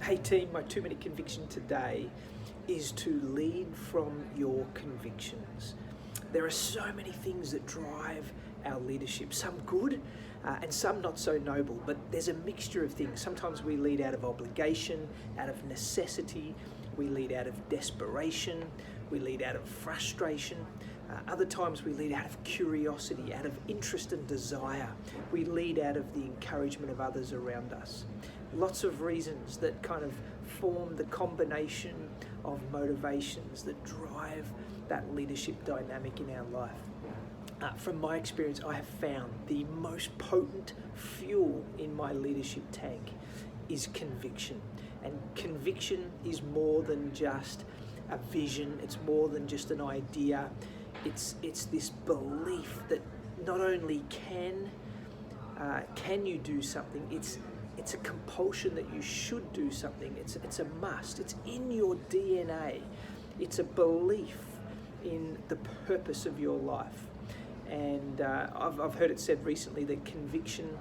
Hey team, my 2 minute conviction today is to lead from your convictions. There are so many things that drive our leadership, some good and some not so noble, but there's a mixture of things. Sometimes we lead out of obligation, out of necessity, we lead out of desperation, we lead out of frustration. Other times we lead out of curiosity, out of interest and desire. We lead out of the encouragement of others around us. Lots of reasons that kind of form the combination of motivations that drive that leadership dynamic in our life. From my experience, I have found the most potent fuel in my leadership tank is conviction. And conviction is more than just a vision, it's more than just an idea. It's this belief that not only can you do something, it's a compulsion that you should do something. It's a must. It's in your DNA. It's a belief in the purpose of your life. And I've heard it said recently that conviction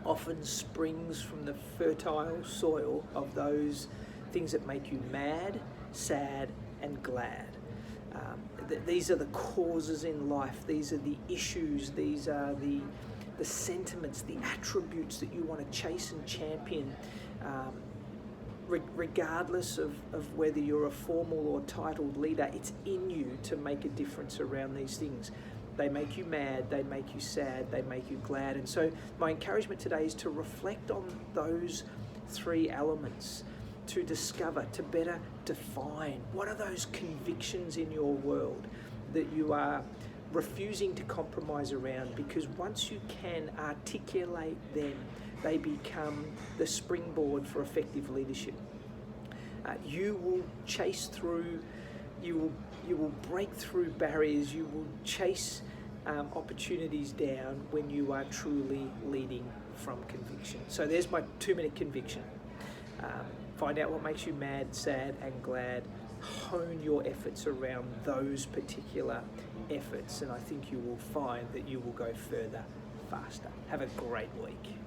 often springs from the fertile soil of those things that make you mad, sad, and glad. These are the causes in life. These are the issues. These are the sentiments, the attributes that you want to chase and champion, regardless of whether you're a formal or titled leader. It's in you to make a difference around these things. They make you mad, they make you sad, they make you glad. And so my encouragement today is to reflect on those three elements, to discover, to better define what are those convictions in your world that you are refusing to compromise around, because once you can articulate them, they become the springboard for effective leadership. You will chase through, you will break through barriers, you will chase opportunities down when you are truly leading from conviction. So there's my 2 minute conviction. Find out what makes you mad, sad, and glad. Hone your efforts around those particular efforts, and I think you will find that you will go further faster. Have a great week.